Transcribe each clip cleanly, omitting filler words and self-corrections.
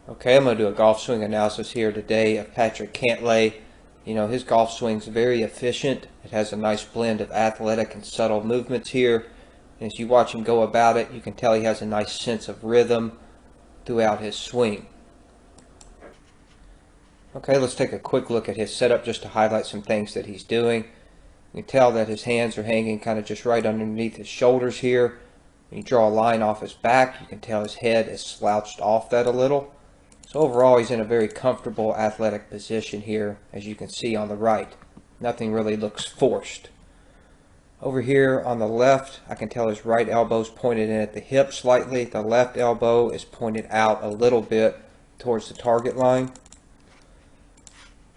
Okay, I'm going to do a golf swing analysis here today of Patrick Cantlay. You know, his golf swing's very efficient. It has a nice blend of athletic and subtle movements here. And as you watch him go about it, you can tell he has a nice sense of rhythm throughout his swing. Okay, let's take a quick look at his setup just to highlight some things that he's doing. You can tell that his hands are hanging kind of just right underneath his shoulders here. When you draw a line off his back, you can tell his head is slouched off that a little. So overall, he's in a very comfortable athletic position here, as you can see on the right. Nothing really looks forced. Over here on the left, I can tell his right elbow is pointed in at the hip slightly. The left elbow is pointed out a little bit towards the target line.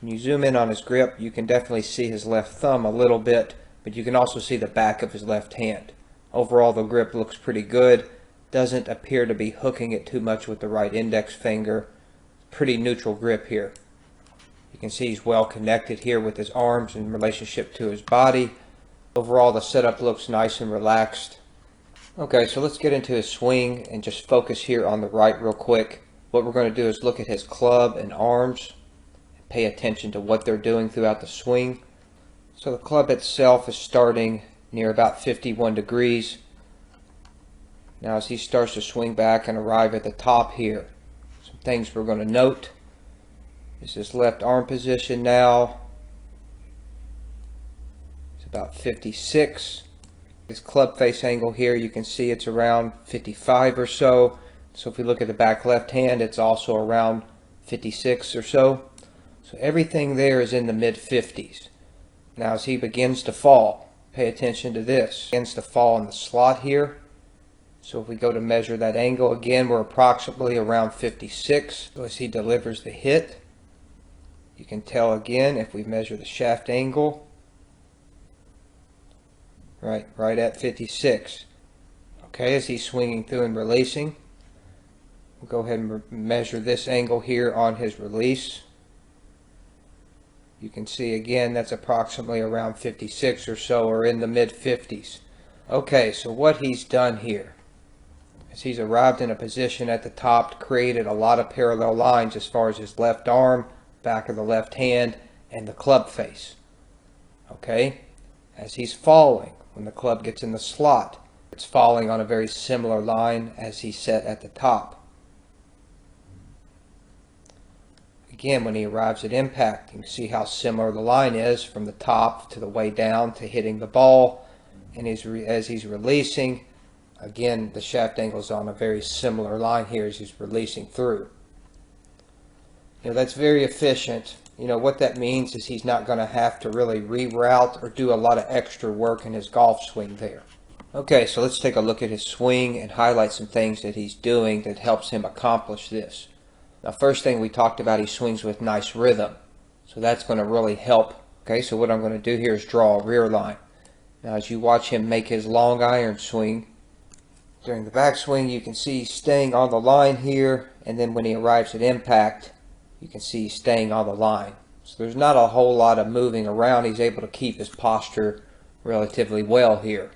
When you zoom in on his grip, you can definitely see his left thumb a little bit, but you can also see the back of his left hand. Overall, the grip looks pretty good. Doesn't appear to be hooking it too much with the right index finger. Pretty neutral grip here. You can see he's well connected here with his arms in relationship to his body. Overall, the setup looks nice and relaxed. Okay, so let's get into his swing and just focus here on the right real quick. What we're going to do is look at his club and arms and pay attention to what they're doing throughout the swing. So the club itself is starting near about 51 degrees. Now as he starts to swing back and arrive at the top here, some things we're going to note is his left arm position now. It's about 56. His club face angle here, you can see it's around 55 or so. So if we look at the back left hand, it's also around 56 or so. So everything there is in the mid 50s. Now as he begins to fall, pay attention to this. He begins to fall in the slot here. So if we go to measure that angle, again, we're approximately around 56. So as he delivers the hit, you can tell again if we measure the shaft angle, right at 56. Okay, as he's swinging through and releasing, we'll go ahead and measure this angle here on his release. You can see again that's approximately around 56 or so, or in the mid 50s. Okay, so what he's done here is he's arrived in a position at the top, created a lot of parallel lines as far as his left arm, back of the left hand, and the club face. Okay, as he's falling, when the club gets in the slot, it's falling on a very similar line as he set at the top. Again, when he arrives at impact, you can see how similar the line is from the top to the way down to hitting the ball. And as he's releasing, again, the shaft angle is on a very similar line here as he's releasing through. You know, that's very efficient. You know, what that means is he's not going to have to really reroute or do a lot of extra work in his golf swing there. Okay, so let's take a look at his swing and highlight some things that he's doing that helps him accomplish this. Now, first thing we talked about, he swings with nice rhythm. So that's going to really help. Okay, so what I'm going to do here is draw a rear line. Now, as you watch him make his long iron swing, during the backswing, you can see he's staying on the line here, and then when he arrives at impact, you can see he's staying on the line. So there's not a whole lot of moving around. He's able to keep his posture relatively well here.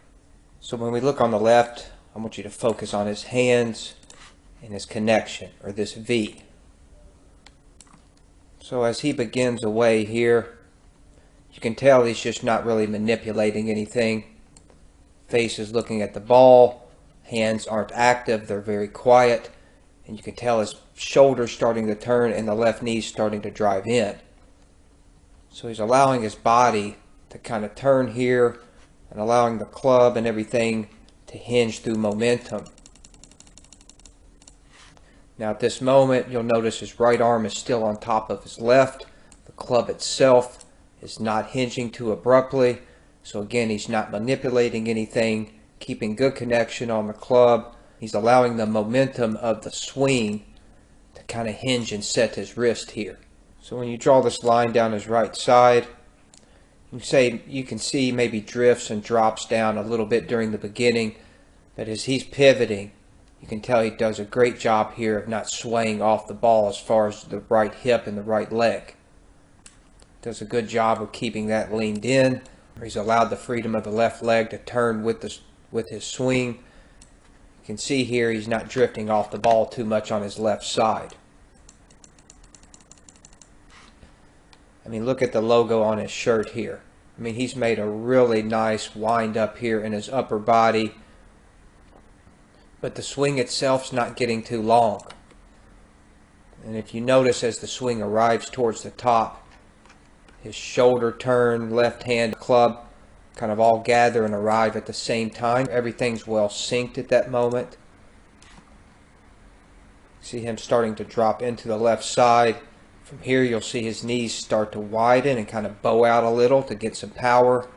So when we look on the left, I want you to focus on his hands and his connection, or this V. So as he begins away here, you can tell he's just not really manipulating anything. Face is looking at the ball. Hands aren't active, they're very quiet, and you can tell his shoulders starting to turn and the left knee starting to drive in. So he's allowing his body to kind of turn here and allowing the club and everything to hinge through momentum. Now at this moment, you'll notice his right arm is still on top of his left. The club itself is not hinging too abruptly. So again, he's not manipulating anything, keeping good connection on the club. He's allowing the momentum of the swing to kind of hinge and set his wrist here. So when you draw this line down his right side, you can see maybe drifts and drops down a little bit during the beginning, but as he's pivoting, you can tell he does a great job here of not swaying off the ball as far as the right hip and the right leg. Does a good job of keeping that leaned in. He's allowed the freedom of the left leg to turn with his swing. You can see here he's not drifting off the ball too much on his left side. I mean, look at the logo on his shirt here. I mean, he's made a really nice wind up here in his upper body, but the swing itself's not getting too long. And if you notice, as the swing arrives towards the top, his shoulder turn, left hand club kind of all gather and arrive at the same time. Everything's well synced at that moment. See him starting to drop into the left side. From here you'll see his knees start to widen and kind of bow out a little to get some power,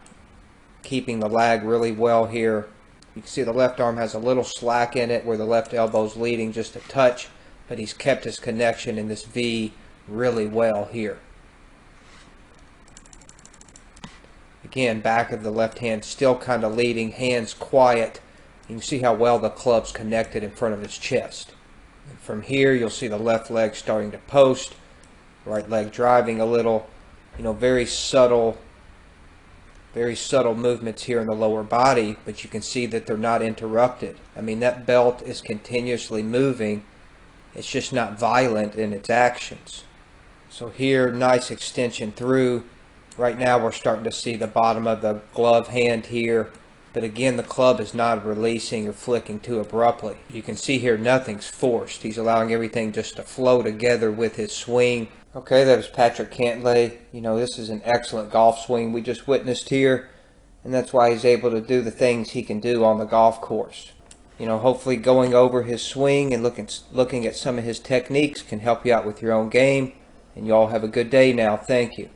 keeping the lag really well here. You can see the left arm has a little slack in it where the left elbow's leading just a touch, but he's kept his connection in this V really well here. Again, back of the left hand still kind of leading, hands quiet. You can see how well the club's connected in front of his chest. And from here you'll see the left leg starting to post, right leg driving a little, very subtle movements here in the lower body, but you can see that they're not interrupted. I mean, that belt is continuously moving. It's just not violent in its actions. So here, nice extension through. Right now we're starting to see the bottom of the glove hand here, but again, the club is not releasing or flicking too abruptly. You can see here nothing's forced. He's allowing everything just to flow together with his swing. Okay, that was Patrick Cantlay. This is an excellent golf swing we just witnessed here, and that's why he's able to do the things he can do on the golf course. Hopefully going over his swing and looking at some of his techniques can help you out with your own game, and you all have a good day now. Thank you.